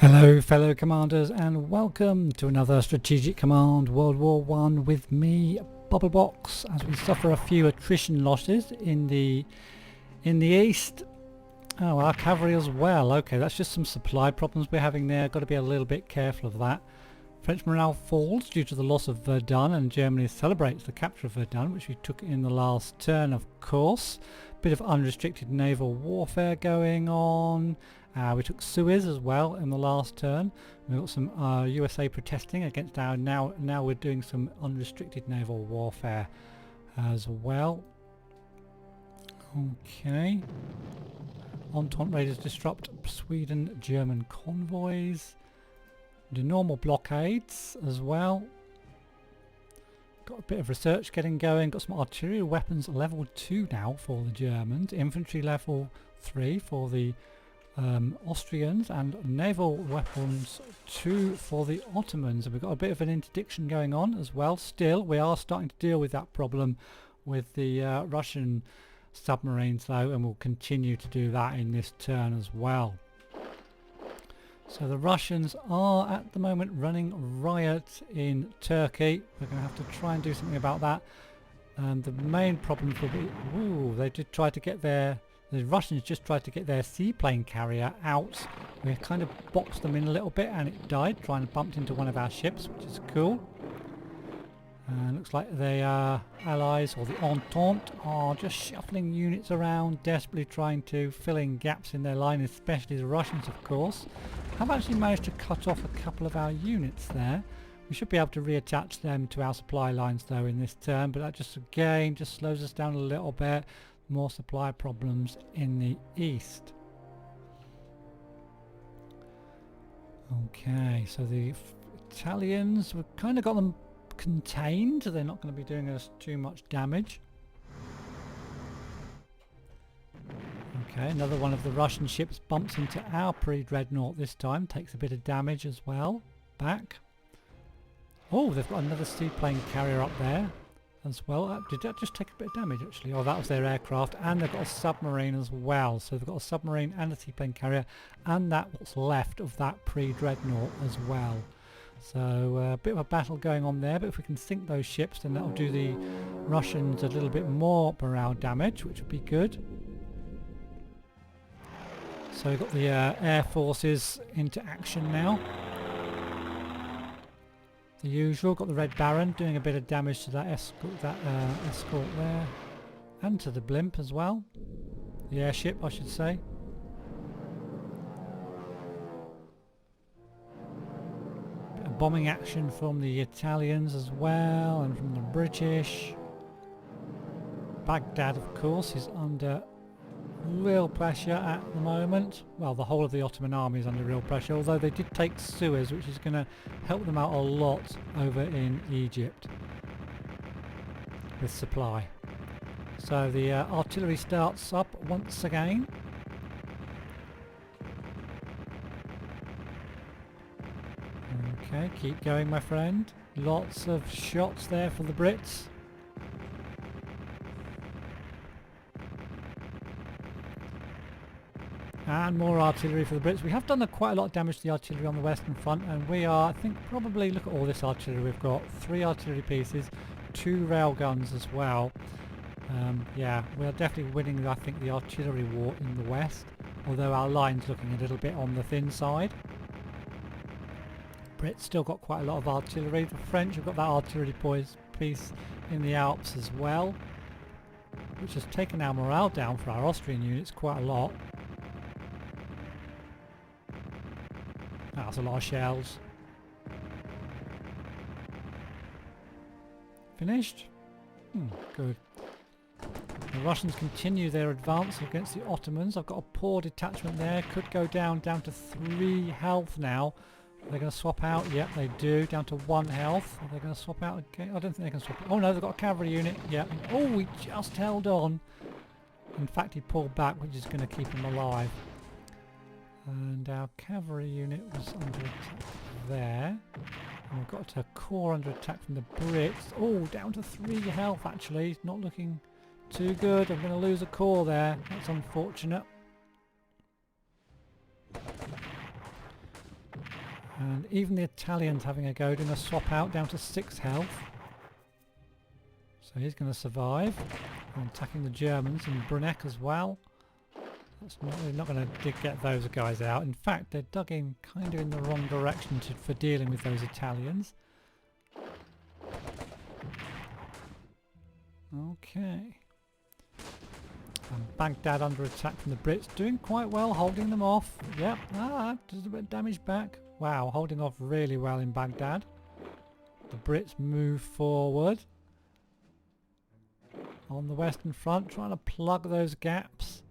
Hello fellow commanders and welcome to another Strategic Command World War One with me, Bubblebox, as we suffer a few attrition losses in the east. Oh, our cavalry as well. Okay, that's just some supply problems we're having there. Got to be a little bit careful of that. French morale falls due to the loss of Verdun, and Germany celebrates the capture of Verdun, which we took in the last turn, of course. Bit of unrestricted naval warfare going on. We took Suez as well in the last turn. We've got some USA protesting against our now we're doing some unrestricted naval warfare as well. Okay. Entente raiders disrupt Sweden German convoys. Do normal blockades as well. Got a bit of research getting going. Got some artillery weapons level 2 now for the Germans. Infantry level 3 for the Austrians, and naval weapons 2 for the Ottomans. And we've got a bit of an interdiction going on as well. Still, we are starting to deal with that problem with the Russian submarines though, and we'll continue to do that in this turn as well. So the Russians are at the moment running riot in Turkey. We're going to have to try and do something about that. And the main problem will be, they did try to get the Russians just tried to get their seaplane carrier out. We kind of boxed them in a little bit and it died, trying to bump into one of our ships, which is cool. Looks like the Allies, or the Entente, are just shuffling units around, desperately trying to fill in gaps in their line, especially the Russians, of course. Have actually managed to cut off a couple of our units there. We should be able to reattach them to our supply lines though in this turn, but that just again just slows us down a little bit. More supply problems in the east. Okay, so the Italians, we've kind of got them contained. They're not going to be doing us too much damage. Okay, another one of the Russian ships bumps into our pre-dreadnought this time. Takes a bit of damage as well. Back. Oh, they've got another seaplane carrier up there as well. Did that just take a bit of damage actually? Oh, that was their aircraft, and they've got a submarine as well. So they've got a submarine and a seaplane carrier, and that what's left of that pre-dreadnought as well. So a bit of a battle going on there, but if we can sink those ships then that'll do the Russians a little bit more morale damage, which would be good. So we've got the air forces into action now. The usual, got the Red Baron doing a bit of damage to that escort there, and to the blimp as well, the airship I should say. Bit of bombing action from the Italians as well, and from the British. Baghdad, of course, is under real pressure at the moment. Well, the whole of the Ottoman army is under real pressure, although they did take Suez, which is going to help them out a lot over in Egypt with supply. So the artillery starts up once again. Okay, keep going my friend. Lots of shots there for the Brits. And more artillery for the Brits. We have done quite a lot of damage to the artillery on the western front, and we are, I think, probably, look at all this artillery we've got. 3 artillery pieces, 2 rail guns as well. Yeah, we are definitely winning, I think, the artillery war in the west, although our line's looking a little bit on the thin side. Brits still got quite a lot of artillery. The French have got that artillery piece in the Alps as well, which has taken our morale down for our Austrian units quite a lot. That's a lot of shells. Finished? Good. The Russians continue their advance against the Ottomans. I've got a poor detachment there. Could go down to 3 health now. Are they going to swap out? Yep, they do. Down to 1 health. Are they going to swap out again? I don't think they can swap out. Oh no, they've got a cavalry unit. Yep. Oh, he just held on. In fact, he pulled back, which is going to keep him alive. And our cavalry unit was under attack there. And we've got a corps under attack from the Brits. Oh, down to 3 health actually. Not looking too good. I'm going to lose a corps there. That's unfortunate. And even the Italian's having a go, doing a swap out down to 6 health. So he's going to survive. And attacking the Germans and Bruneck as well. We're not going to get those guys out. In fact, they're dug in kind of in the wrong direction for dealing with those Italians. Okay. And Baghdad under attack from the Brits, doing quite well, holding them off. Yep, does a bit of damage back. Wow, holding off really well in Baghdad. The Brits move forward. On the Western Front, trying to plug those gaps.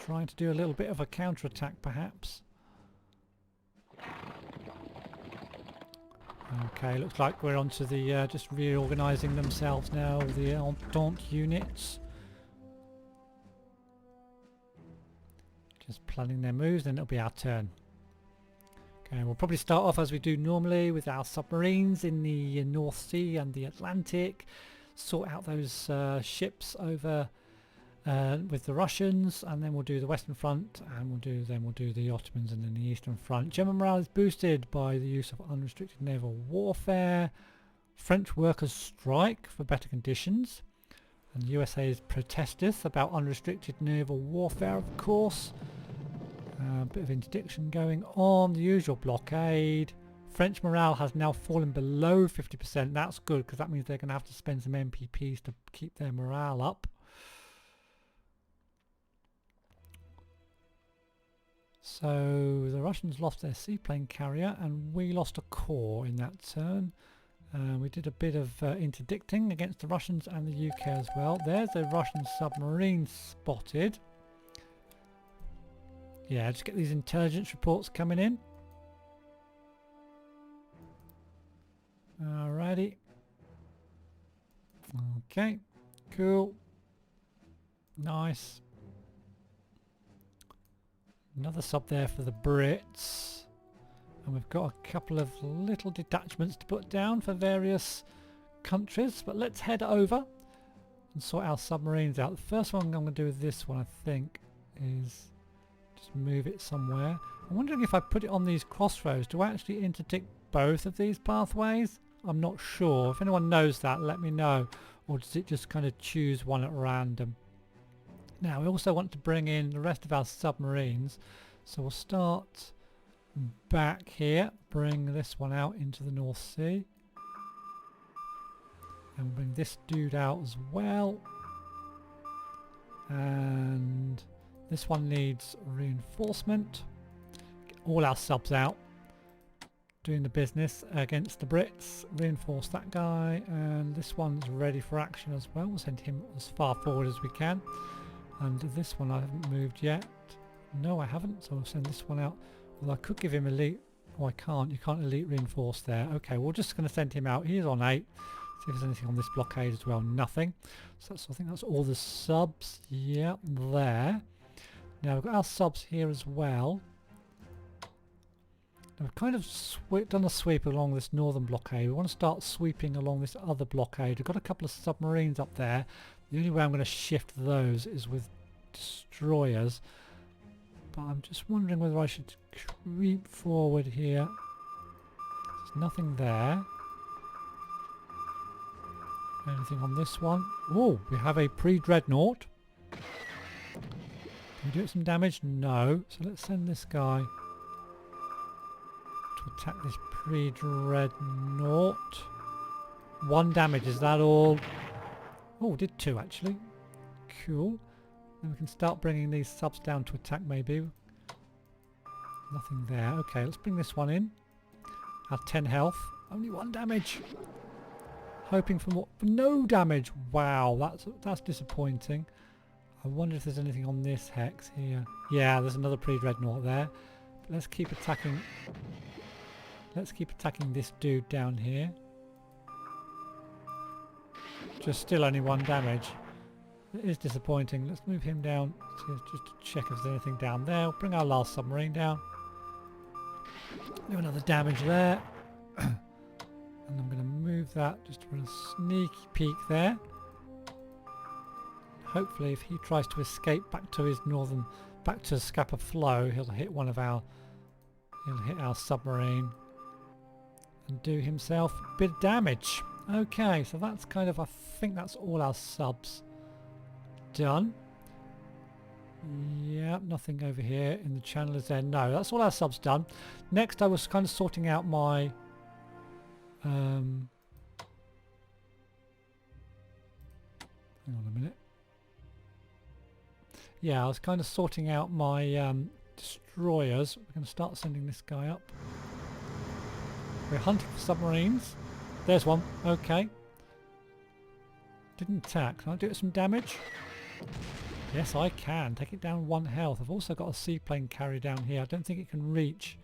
Trying to do a little bit of a counter-attack perhaps. Okay, looks like we're onto the just reorganising themselves now, the Entente units. Just planning their moves, then it'll be our turn. Okay, we'll probably start off as we do normally with our submarines in the North Sea and the Atlantic. Sort out those ships over with the Russians, and then we'll do the Western Front, and we'll do the Ottomans, and then the Eastern Front. German morale is boosted by the use of unrestricted naval warfare. French workers strike for better conditions, and the USA is protesteth about unrestricted naval warfare, of course. A bit of interdiction going on. The usual blockade. French morale has now fallen below 50%. That's good, because that means they're going to have to spend some MPPs to keep their morale up. So the Russians lost their seaplane carrier and we lost a corps in that turn. We did a bit of interdicting against the Russians and the UK as well. There's a Russian submarine spotted. Yeah, just get these intelligence reports coming in. Alrighty. Okay, cool. Nice. Another sub there for the Brits. And we've got a couple of little detachments to put down for various countries. But let's head over and sort our submarines out. The first one I'm going to do with this one, I think, is just move it somewhere. I'm wondering if I put it on these crossroads, do I actually interdict both of these pathways? I'm not sure. If anyone knows that, let me know. Or does it just kind of choose one at random? Now we also want to bring in the rest of our submarines, so we'll start back here, bring this one out into the North Sea, and bring this dude out as well, and this one needs reinforcement. Get all our subs out, doing the business against the Brits. Reinforce that guy, and this one's ready for action as well. We'll send him as far forward as we can. And this one I haven't moved yet. No, I haven't, so I'll send this one out. Well, I could give him elite. Oh, I can't. You can't elite reinforce there. Okay, we're just going to send him out. He's on 8. See if there's anything on this blockade as well. Nothing. So I think that's all the subs. Yeah, there. Now we've got our subs here as well. Now we've kind of done a sweep along this northern blockade. We want to start sweeping along this other blockade. We've got a couple of submarines up there. The only way I'm going to shift those is with destroyers. But I'm just wondering whether I should creep forward here. There's nothing there. Anything on this one? Oh, we have a pre-dreadnought. Can we do it some damage? No. So let's send this guy to attack this pre-dreadnought. 1 damage, is that all? Oh, did 2 actually. Cool. Then we can start bringing these subs down to attack maybe. Nothing there. Okay, let's bring this one in. At 10 health. Only 1 damage. Hoping for more. For no damage. Wow, that's disappointing. I wonder if there's anything on this hex here. Yeah, there's another pre-dreadnought there. But let's keep attacking. Let's keep attacking this dude down here. Just still only 1 damage. It is disappointing. Let's move him down just to check if there's anything down there. We'll bring our last submarine down. Do another damage there. And I'm going to move that just to put a sneaky peek there. Hopefully if he tries to escape back to his back to Scapa Flow, he'll hit one of our He'll hit our submarine and do himself a bit of damage. Okay, so that's kind of, I think that's all our subs done. Yeah, nothing over here in the channel is there. No, that's all our subs done. Next I was kind of sorting out my hang on a minute. Yeah, I was kind of sorting out my destroyers. We're going to start sending this guy up. We're hunting for submarines. There's one. Okay. Didn't attack. Can I do it some damage? Yes, I can. Take it down 1 health. I've also got a seaplane carrier down here. I don't think it can reach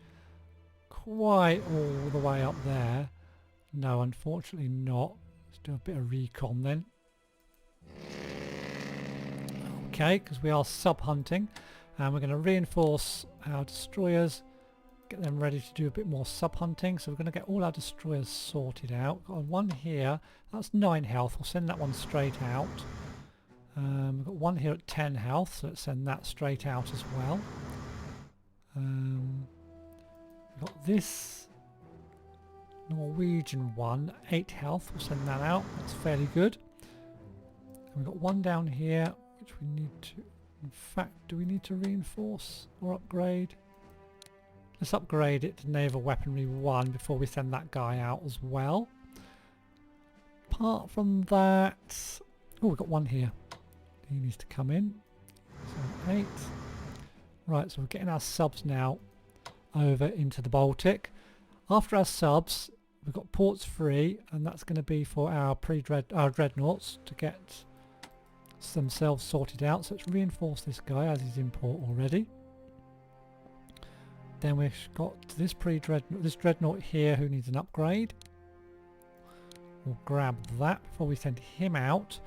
quite all the way up there. No, unfortunately not. Let's do a bit of recon then. Okay, because we are sub-hunting. And we're going to reinforce our destroyers. Get them ready to do a bit more sub-hunting. So we're going to get all our destroyers sorted out. Got one here. That's 9 health. We'll send that one straight out. We've got one here at 10 health, so let's send that straight out as well. We've got this Norwegian one, 8 health, we'll send that out, that's fairly good. And we've got one down here, which we need to, in fact, do we need to reinforce or upgrade? Let's upgrade it to Naval Weaponry 1 before we send that guy out as well. Apart from that, oh, we've got one here. He needs to come in. So 8. Right, so we're getting our subs now over into the Baltic. After our subs, we've got ports free, and that's going to be for our dreadnoughts to get themselves sorted out. So let's reinforce this guy as he's in port already. Then we've got this dreadnought here who needs an upgrade. We'll grab that before we send him out.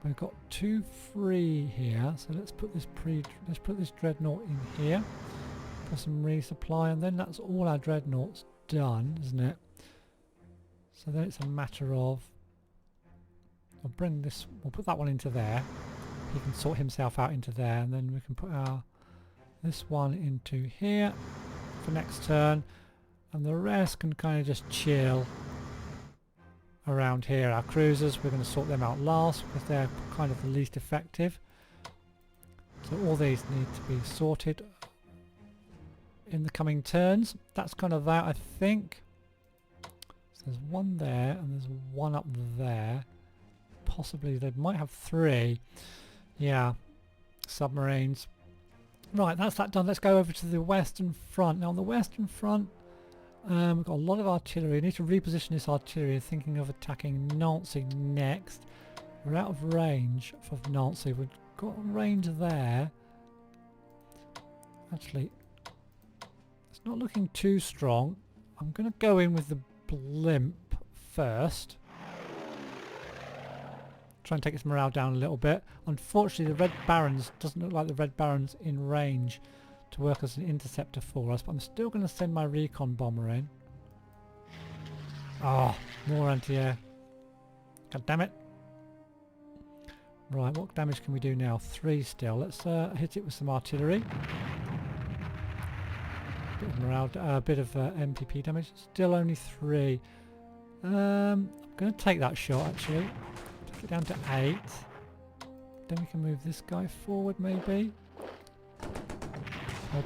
We've got 2 free here, so let's put this dreadnought in here for some resupply, and then that's all our dreadnoughts done, isn't it? So then it's a matter of we'll put that one into there. He can sort himself out into there, and then we can put this one into here for next turn, and the rest can kind of just chill around here. Our cruisers, we're going to sort them out last because they're kind of the least effective. So all these need to be sorted in the coming turns. That's kind of that, I think. So there's one there and there's one up there. Possibly they might have 3. Yeah, submarines. Right, that's that done. Let's go over to the Western Front. Now on the Western Front, we've got a lot of artillery. We need to reposition this artillery, thinking of attacking Nancy next. We're out of range for Nancy. We've got range there. Actually, it's not looking too strong. I'm going to go in with the blimp first. Try and take its morale down a little bit. Unfortunately, the Red Barons doesn't look like the Red Barons in range to work as an interceptor for us, but I'm still going to send my recon bomber in. Oh, more anti-air. God damn it. Right, what damage can we do now? 3 still. Let's hit it with some artillery. Bit of morale, bit of MPP damage. Still only 3. I'm going to take that shot actually. Take it down to 8. Then we can move this guy forward maybe.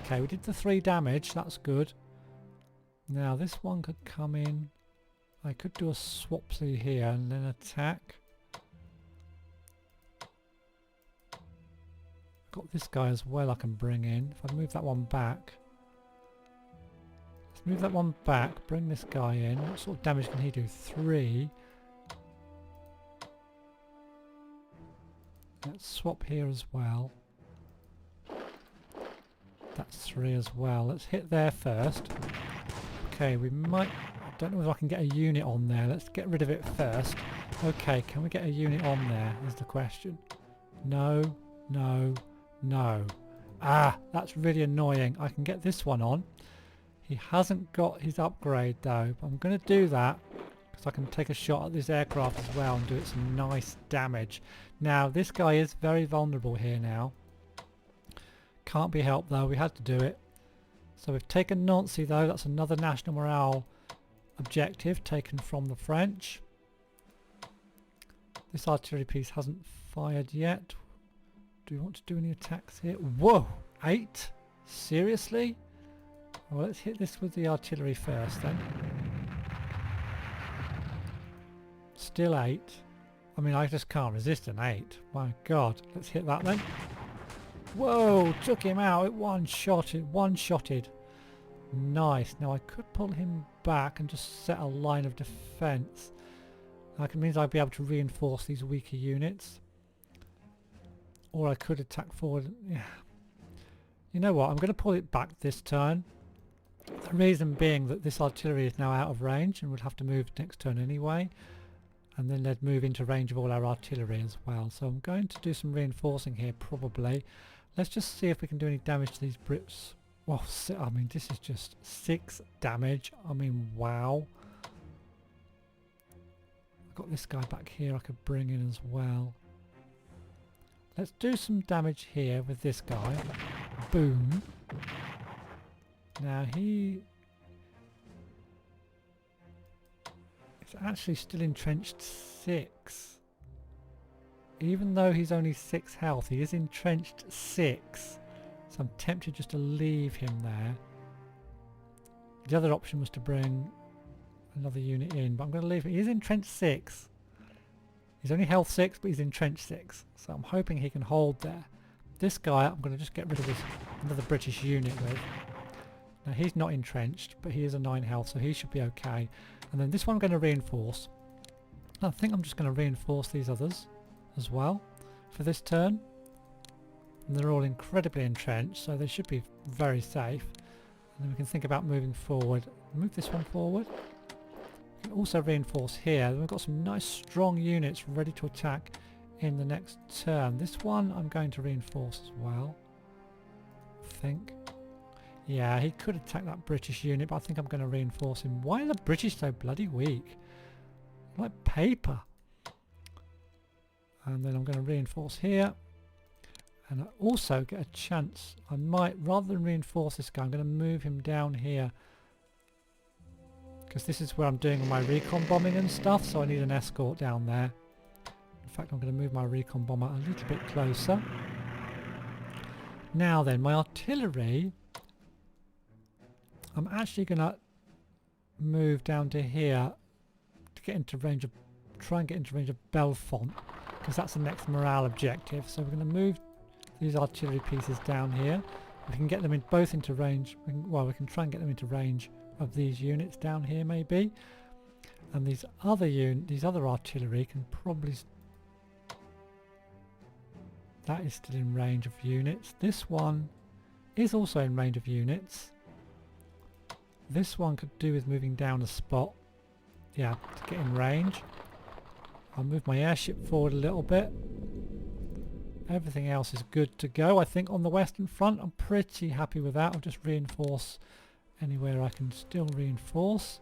Okay, we did the 3 damage, that's good. Now this one could come in. I could do a swapsy here and then attack. Got this guy as well I can bring in. If I move that one back. Let's move that one back, bring this guy in. What sort of damage can he do? 3. Let's swap here as well. That's 3 as well. Let's hit there first. Okay, we might... I don't know if I can get a unit on there. Let's get rid of it first. Okay, can we get a unit on there is the question. No, no, no. Ah, that's really annoying. I can get this one on. He hasn't got his upgrade though. But I'm going to do that because I can take a shot at this aircraft as well and do it some nice damage. Now, this guy is very vulnerable here now. Can't be helped though, we had to do it. So we've taken Nancy though, that's another national morale objective taken from the French. This artillery piece hasn't fired yet. Do we want to do any attacks here? Whoa! 8? Seriously? Well, let's hit this with the artillery first then. Still 8. I mean, I just can't resist an 8. My god. Let's hit that then. Whoa! Took him out. It one-shotted. Nice. Now I could pull him back and just set a line of defence. That means I'd be able to reinforce these weaker units. Or I could attack forward. Yeah. You know what? I'm going to pull it back this turn. The reason being that this artillery is now out of range and would have to move next turn anyway. And then they'd move into range of all our artillery as well. So I'm going to do some reinforcing here probably. Let's just see if we can do any damage to these Brits. Well, I mean, this is just 6 damage. I mean, wow. I've got this guy back here I could bring in as well. Let's do some damage here with this guy. Boom. Now he is actually still entrenched 6. Even though he's only 6 health, he is entrenched 6. So I'm tempted just to leave him there. The other option was to bring another unit in, but I'm going to leave him. He is entrenched 6. He's only health 6, but he's entrenched 6. So I'm hoping he can hold there. This guy I'm going to just get rid of this another British unit with. Now he's not entrenched, but he is a 9 health, so he should be okay. And then this one I'm going to reinforce. I think I'm just going to reinforce these others as well for this turn. And they're all incredibly entrenched, so they should be very safe. And then we can think about moving forward. Move this one forward. We can also reinforce here. We've got some nice strong units ready to attack in the next turn. This one I'm going to reinforce as well. I think. Yeah, he could attack that British unit, but I think I'm going to reinforce him. Why are the British so bloody weak? Like paper. And then I'm going to reinforce here. And I also get a chance, I might, rather than reinforce this guy, I'm going to move him down here. Because this is where I'm doing all my recon bombing and stuff, so I need an escort down there. In fact, I'm going to move my recon bomber a little bit closer. Now then, my artillery, I'm actually going to move down to here to get into range of, try and get into range of Belfont, because that's the next morale objective. So we're going to move these artillery pieces down here. We can get them in both into range. We can try and get them into range of these units down here maybe. And these other artillery can probably. That is still in range of units. This one is also in range of units. This one could do with moving down a spot. Yeah, to get in range. I'll move my airship forward a little bit. Everything else is good to go. I think on the Western Front I'm pretty happy with that. I'll just reinforce anywhere I can still reinforce.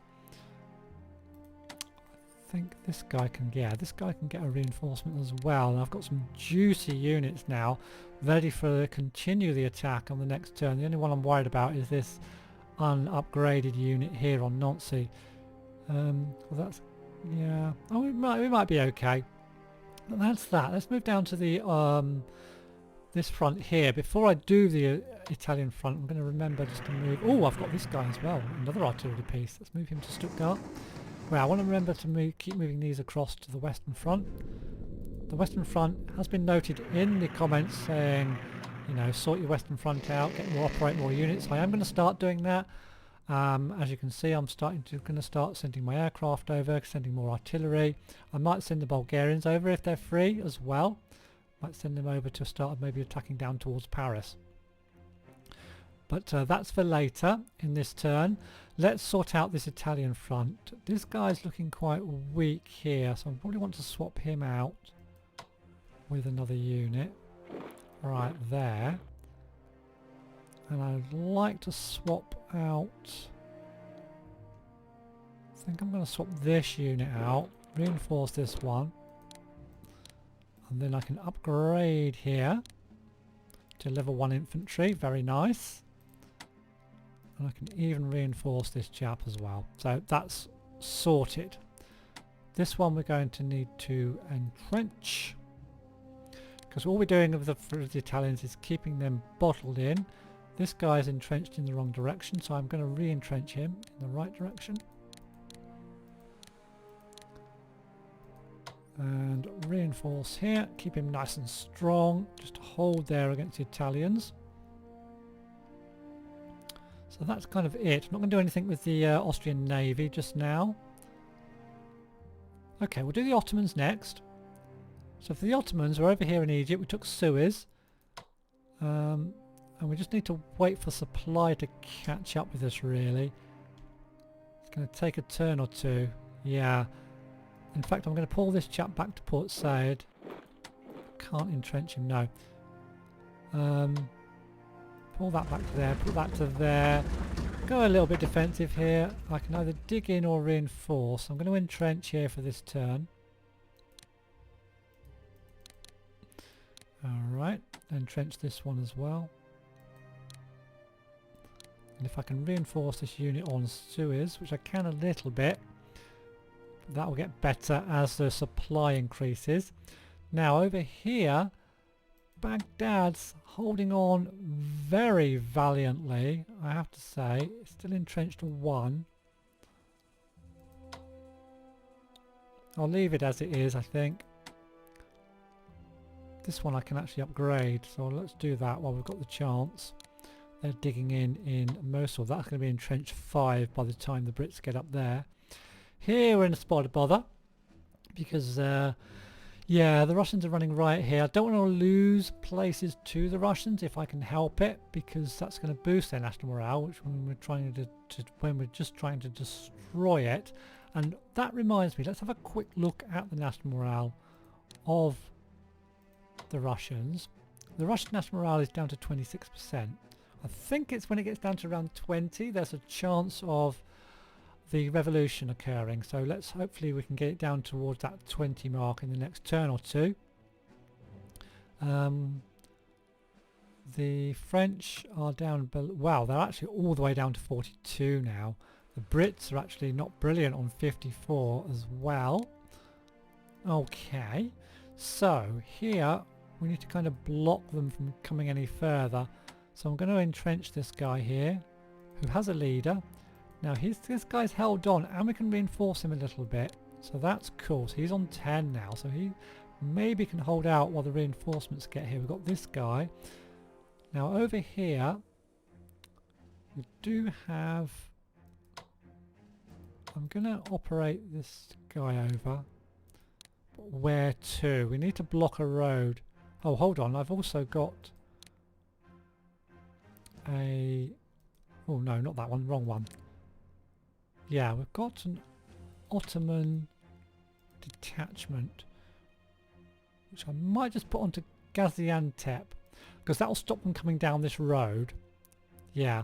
I think this guy can, this guy can get a reinforcement as well. And I've got some juicy units now ready for continue the attack on the next turn. The only one I'm worried about is this unupgraded unit here on Nancy. Well, that's, yeah, oh, we might be okay. But that's that. Let's move down to the this front here. Before I do the Italian front, I'm going to remember just to move. Oh, I've got this guy as well, another artillery piece. Let's move him to Stuttgart. Well, I want to remember to keep moving these across to the Western Front. The Western Front has been noted in the comments saying, you know, sort your Western Front out, operate more units. I am going to start doing that. As you can see, I'm going to start sending my aircraft over, sending more artillery. I might send the Bulgarians over if they're free as well. Might send them over to start maybe attacking down towards Paris. But that's for later in this turn. Let's sort out this Italian front. This guy's looking quite weak here, so I probably want to swap him out with another unit right there. And I'd like to swap out, I think I'm going to swap this unit out, reinforce this one, and then I can upgrade here to level 1 infantry, very nice. And I can even reinforce this chap as well. So that's sorted. This one we're going to need to entrench. Because all we're doing with for the Italians is keeping them bottled in. This guy's entrenched in the wrong direction, so I'm going to re-entrench him in the right direction. And reinforce here, keep him nice and strong, just hold there against the Italians. So that's kind of it. I'm not going to do anything with the Austrian Navy just now. Okay, we'll do the Ottomans next. So for the Ottomans, we're over here in Egypt, we took Suez. And we just need to wait for supply to catch up with us really. It's going to take a turn or two. Yeah. In fact, I'm going to pull this chap back to Port Said. Can't entrench him, no. Pull that back to there, put that to there. Go a little bit defensive here. I can either dig in or reinforce. I'm going to entrench here for this turn. Alright, entrench this one as well. And if I can reinforce this unit on Suez, which I can a little bit, that will get better as the supply increases. Now over here, Baghdad's holding on very valiantly, I have to say. It's still entrenched to 1. I'll leave it as it is, I think. This one I can actually upgrade, so let's do that while we've got the chance. They're digging in Mosul. That's going to be in trench 5 by the time the Brits get up there. Here we're in a spot of bother because yeah, the Russians are running riot here. I don't want to lose places to the Russians if I can help it, because that's going to boost their national morale, which when we're just trying to destroy it. And that reminds me, let's have a quick look at the national morale of the Russians. The Russian national morale is down to 26%. I think it's when it gets down to around 20 there's a chance of the revolution occurring, so let's hopefully we can get it down towards that 20 mark in the next turn or two. The French are down, wow, they're actually all the way down to 42 now. The Brits are actually not brilliant on 54 as well. Okay, so here we need to kind of block them from coming any further, so I'm going to entrench this guy here who has a leader. Now this guy's held on and we can reinforce him a little bit, so that's cool. So he's on 10 now, so he maybe can hold out while the reinforcements get here. We've got this guy. Now over here we do have, I'm going to operate this guy over. But where to? We need to block a road. Oh, hold on, I've also got a, oh no, not that one, wrong one. Yeah, we've got an Ottoman detachment, which I might just put onto Gaziantep, because that will stop them coming down this road. Yeah,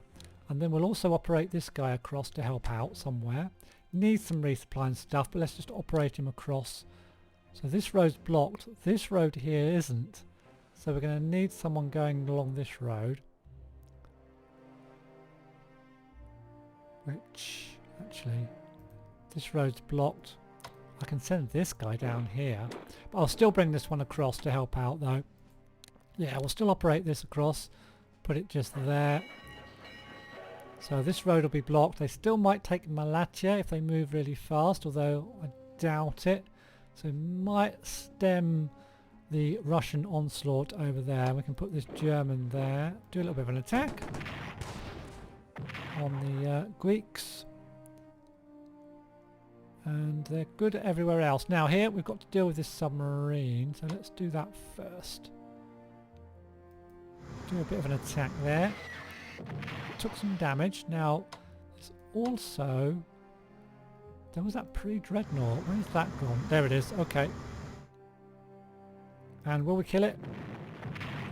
and then we'll also operate this guy across to help out somewhere. Needs some resupply and stuff, but let's just operate him across. So this road's blocked, this road here isn't, so we're going to need someone going along this road, which actually this road's blocked. I can send this guy down here, but I'll still bring this one across to help out though. Yeah, we'll still operate this across, put it just there. So this road will be blocked. They still might take Malatya if they move really fast, although I doubt it. So we might stem the Russian onslaught over there. We can put this German there, do a little bit of an attack on the Greeks. And they're good everywhere else. Now here we've got to deal with this submarine, so let's do that first. Do a bit of an attack there. Took some damage. Now there's also, there was that pre-dreadnought. Where's that gone? There it is. Okay. And will we kill it?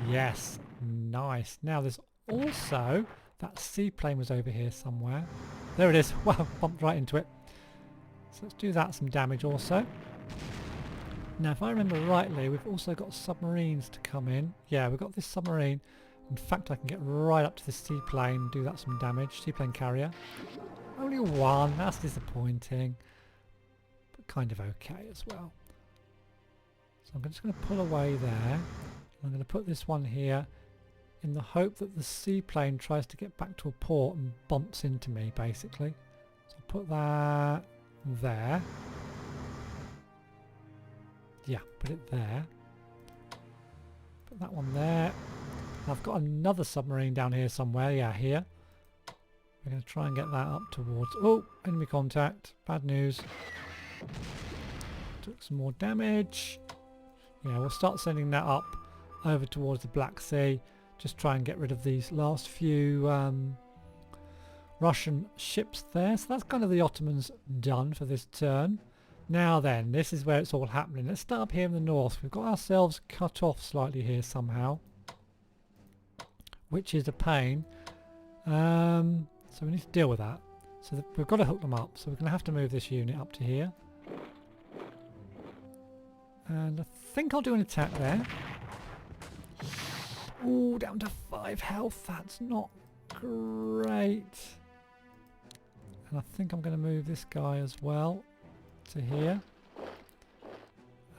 Yes. Nice. Now there's also, that seaplane was over here somewhere. There it is. Wow, bumped right into it. So let's do that some damage also. Now if I remember rightly, we've also got submarines to come in. Yeah, we've got this submarine In fact, I can get right up to the seaplane, do that some damage. Seaplane carrier. Only one, that's disappointing. But kind of okay as well. So I'm just going to pull away there. I'm going to put this one here in the hope that the seaplane tries to get back to a port and bumps into me, basically. So I'll put that there. Yeah, put it there. Put that one there. And I've got another submarine down here somewhere. Yeah, here. We're going to try and get that up towards... Oh, enemy contact. Bad news. Took some more damage. Yeah, we'll start sending that up over towards the Black Sea. Just try and get rid of these last few Russian ships there. So that's kind of the Ottomans done for this turn. Now then, this is where it's all happening. Let's start up here in the north. We've got ourselves cut off slightly here somehow, which is a pain. So we need to deal with that. So we've got to hook them up. So we're going to have to move this unit up to here. And I think I'll do an attack there. Ooh, down to 5 health. That's not great. And I think I'm going to move this guy as well to here.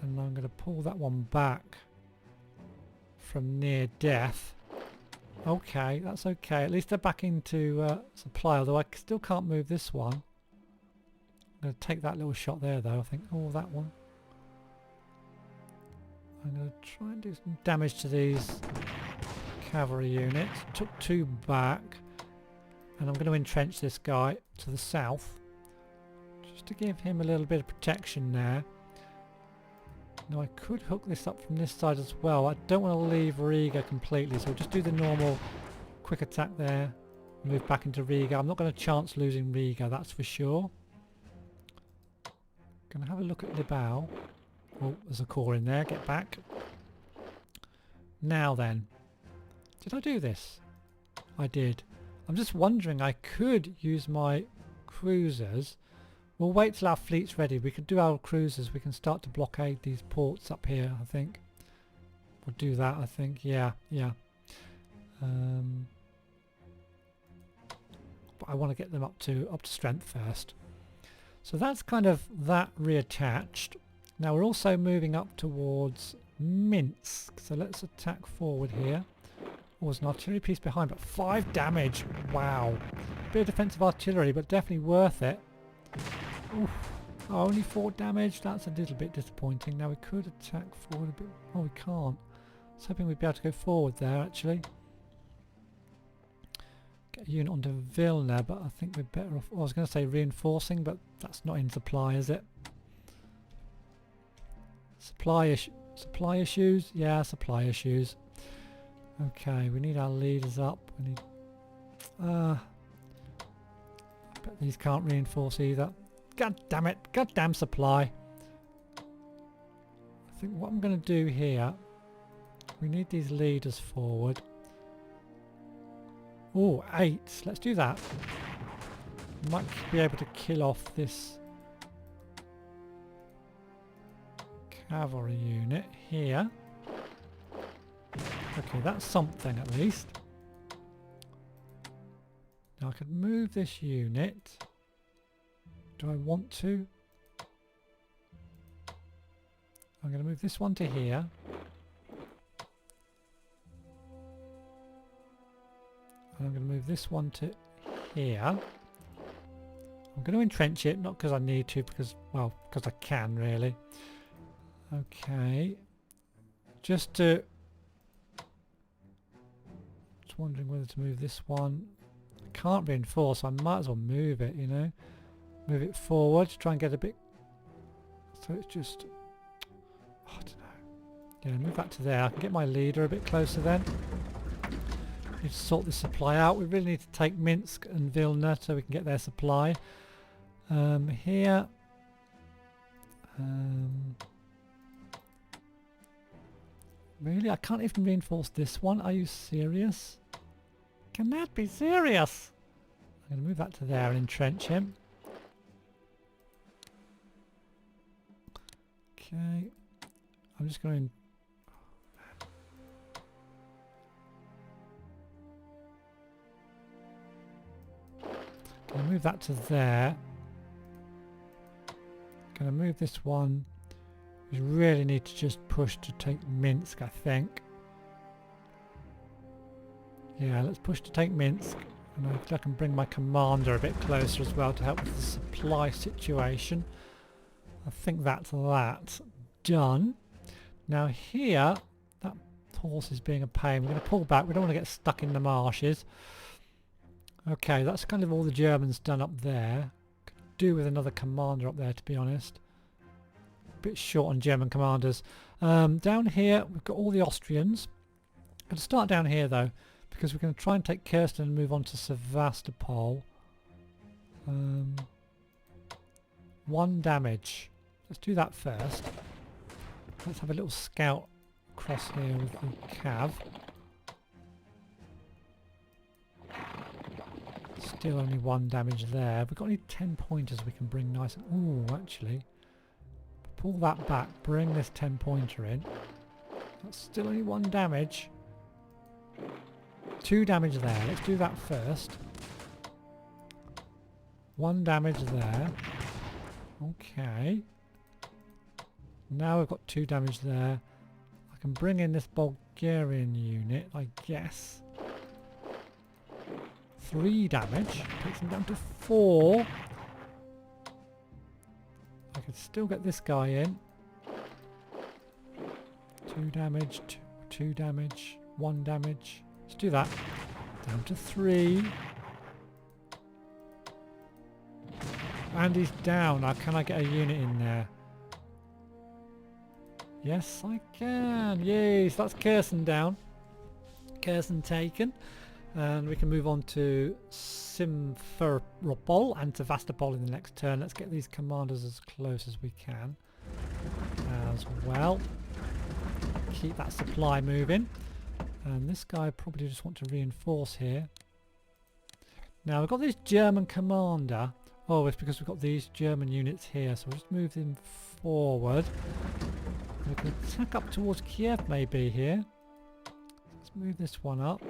And I'm going to pull that one back from near death. Okay, that's okay. At least they're back into supply, although I still can't move this one. I'm going to take that little shot there though, I think. Oh, that one. I'm going to try and do some damage to these cavalry units. Took 2 back. And I'm going to entrench this guy to the south. Just to give him a little bit of protection there. Now I could hook this up from this side as well. I don't want to leave Riga completely, so we'll just do the normal quick attack there. Move back into Riga. I'm not going to chance losing Riga, that's for sure. Going to have a look at Libau. Oh, there's a core in there. Get back. Now then. Did I do this? I did. I'm just wondering, I could use my cruisers. We'll wait till our fleet's ready. We could do our cruisers. We can start to blockade these ports up here, I think. We'll do that, I think. Yeah, yeah. But I want to get them up to strength first. So that's kind of that reattached. Now we're also moving up towards Minsk. So let's attack forward here. Oh, there's an artillery piece behind, but 5 damage. Wow. Bit of defensive artillery, but definitely worth it. Oof. Oh, only 4 damage. That's a little bit disappointing. Now we could attack forward a bit. Oh, we can't. I was hoping we'd be able to go forward there, actually. Get a unit onto Vilna, but I think we're better off... Oh, I was going to say reinforcing, but that's not in supply, is it? Supply issues? Yeah, supply issues. Okay, we need our leaders up. We need... I bet these can't reinforce either. God damn it! God damn supply! I think what I'm going to do here... We need these leaders forward. Oh, 8. Let's do that. Might be able to kill off this cavalry unit here. Okay, that's something at least. Now I could move this unit. Do I want to? I'm going to move this one to here. And I'm going to move this one to here. I'm going to entrench it, not because I need to, because, well, because I can really. Okay. Just to... Just wondering whether to move this one. I can't reinforce, so I might as well move it, you know. Move it forward, try and get a bit... So it's just... Oh, I don't know. Yeah, move that to there. I can get my leader a bit closer then. Need to sort this supply out. We really need to take Minsk and Vilna so we can get their supply. Here. Really? I can't even reinforce this one. Are you serious? Can that be serious? I'm going to move that to there and entrench him. Okay. I'm just going to... Gonna move that to there. Gonna move this one. We really need to just push to take Minsk, I think. Yeah, let's push to take Minsk. And I can bring my commander a bit closer as well to help with the supply situation. I think that's that done. Now here, that horse is being a pain. We're going to pull back. We don't want to get stuck in the marshes. Okay, that's kind of all the Germans done up there. Could do with another commander up there, to be honest. A bit short on German commanders. Down here, we've got all the Austrians. I'm going to start down here though, because we're going to try and take Kirsten and move on to Sevastopol. 1 damage. Let's do that first. Let's have a little scout across here with the cav. Still only 1 damage there. We've got any 10 pointers we can bring nice. Ooh, actually. Pull that back. Bring this 10 pointer in. That's still only 1 damage. 2 damage there. Let's do that first. 1 damage there. Okay. Now we've got 2 damage there. I can bring in this Bulgarian unit, I guess. 3 damage. Takes him down to 4. I could still get this guy in. 2 damage, 2 damage, 1 damage. Let's do that. Down to 3. And he's down. Now can I get a unit in there? Yes, I can. Yes, that's Kherson down. Kherson taken. And we can move on to Simferopol and Sevastopol in the next turn. Let's get these commanders as close as we can as well. Keep that supply moving. And this guy probably just want to reinforce here. Now we've got this German commander. Oh, it's because we've got these German units here. So we'll just move them forward. We can attack up towards Kiev maybe here. Let's move this one up.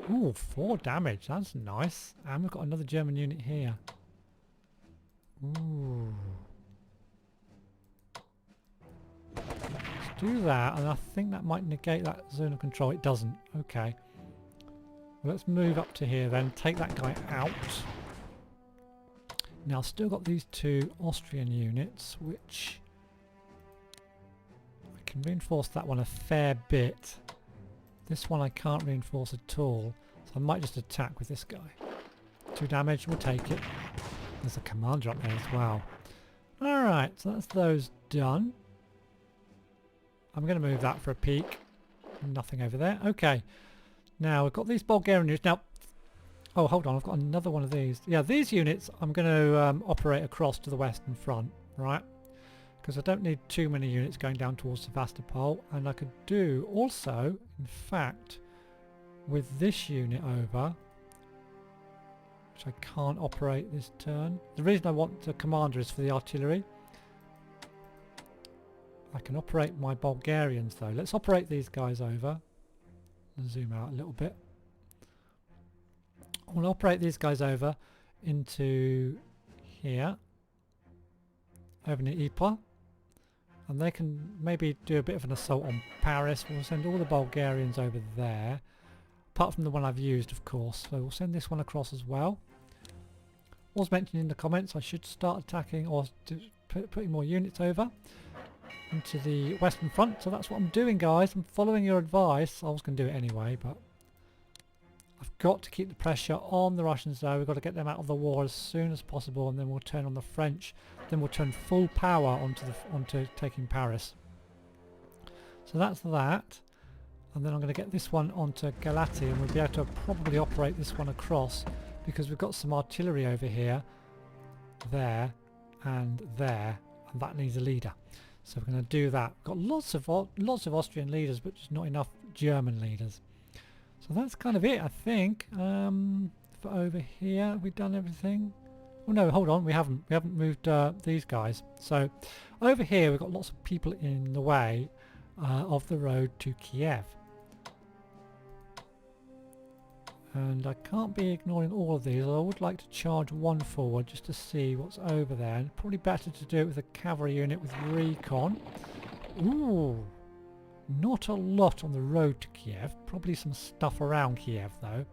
Ooh, 4 damage. That's nice. And we've got another German unit here. Ooh. Let's do that, and I think that might negate that zone of control. It doesn't. Okay. Well, let's move up to here then. Take that guy out. Now, still got these 2 Austrian units, which I can reinforce that one a fair bit. This one I can't reinforce at all, so I might just attack with this guy. 2 damage, we'll take it. There's a commander up there as well. Alright, so that's those done. I'm going to move that for a peek. Nothing over there. Okay, now we've got these Bulgarian units. Now, oh hold on, I've got another one of these. Yeah, these units I'm going to operate across to the western front, right? Because I don't need too many units going down towards Sevastopol, and I could do also, in fact, with this unit over, which I can't operate this turn. The reason I want the commander is for the artillery. I can operate my Bulgarians though. Let's operate these guys over. Zoom out a little bit. I want to operate these guys over into here, over near Ypres. And they can maybe do a bit of an assault on Paris. We'll send all the Bulgarians over there. Apart from the one I've used, of course. So we'll send this one across as well. Was mentioned in the comments I should start attacking or putting more units over into the western front. So that's what I'm doing, guys. I'm following your advice. I was going to do it anyway, but I've got to keep the pressure on the Russians though. We've got to get them out of the war as soon as possible, and then we'll turn on the French. Then we'll turn full power onto taking Paris. So that's that. And then I'm going to get this one onto Galati, and we'll be able to probably operate this one across because we've got some artillery over here, there, and that needs a leader. So we're going to do that. We've got lots of Austrian leaders, but just not enough German leaders. So that's kind of it, I think. For over here, have we done everything? Oh no, hold on, we haven't moved these guys. So over here we've got lots of people in the way of the road to Kiev. And I can't be ignoring all of these. I would like to charge one forward just to see what's over there. And probably better to do it with a cavalry unit with recon. Ooh, not a lot on the road to Kiev. Probably some stuff around Kiev though.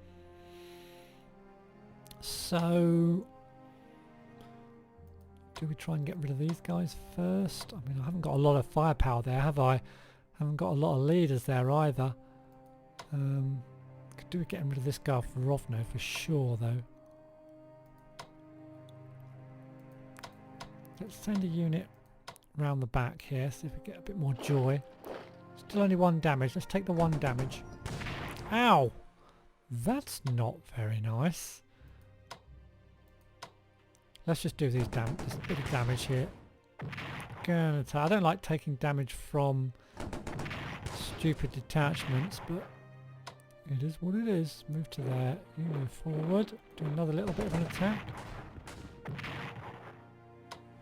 So, do we try and get rid of these guys first? I mean, I haven't got a lot of firepower there, have I? Haven't got a lot of leaders there either. Could do with getting rid of this guy off Rovno for sure though. Let's send a unit round the back here, see if we get a bit more joy. Still only 1 damage. Let's take the 1 damage. Ow! That's not very nice. Let's just do this bit of damage here. I don't like taking damage from stupid detachments, but it is what it is. Move to there. You move forward. Do another little bit of an attack.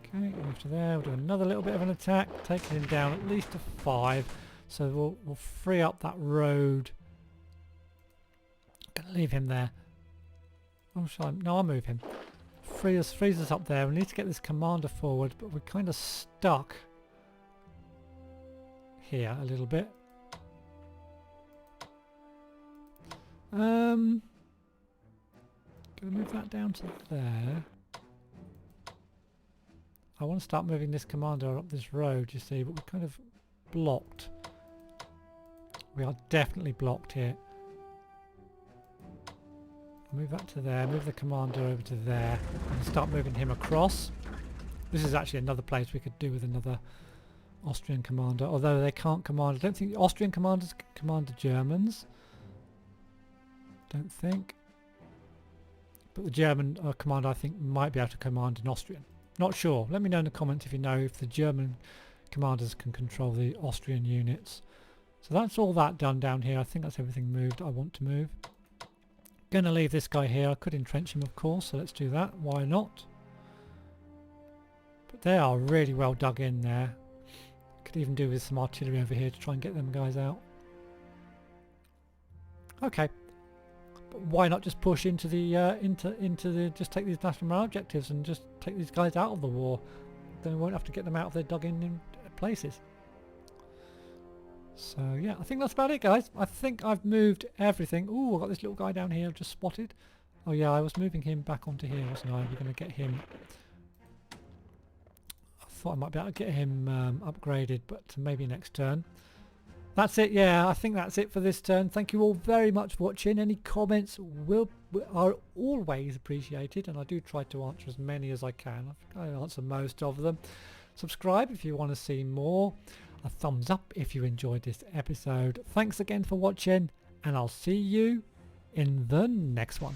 Okay, move to there. We'll do another little bit of an attack. Taking him down at least to 5. So we'll free up that road. I'm gonna leave him there. Oh, shall I? No, I'll move him. Freeze us up there. We need to get this commander forward, but we're kind of stuck here a little bit. Gonna move that down to there. I want to start moving this commander up this road, you see, but we're kind of blocked. We are definitely blocked here. Move that to there, move the commander over to there, and start moving him across. This is actually another place we could do with another Austrian commander, although they can't command. I don't think the Austrian commanders can command the Germans. Don't think. But the German commander, I think, might be able to command an Austrian. Not sure. Let me know in the comments if you know if the German commanders can control the Austrian units. So that's all that done down here. I think that's everything moved I want to move. Gonna leave this guy here. I could entrench him, of course, so let's do that. Why not? But they are really well dug in there. Could even do with some artillery over here to try and get them guys out. Okay. But why not just push into the just take these national morale objectives and just take these guys out of the war? Then we won't have to get them out of their dug in places. So yeah, I think that's about it, guys. I think I've moved everything. Ooh, I've got this little guy down here I've just spotted. Oh yeah, I was moving him back onto here, wasn't I? We're going to get him... I thought I might be able to get him upgraded, but maybe next turn. That's it, yeah, I think that's it for this turn. Thank you all very much for watching. Any comments are always appreciated, and I do try to answer as many as I can. I answer most of them. Subscribe if you want to see more. A thumbs up if you enjoyed this episode. Thanks again for watching, and I'll see you in the next one.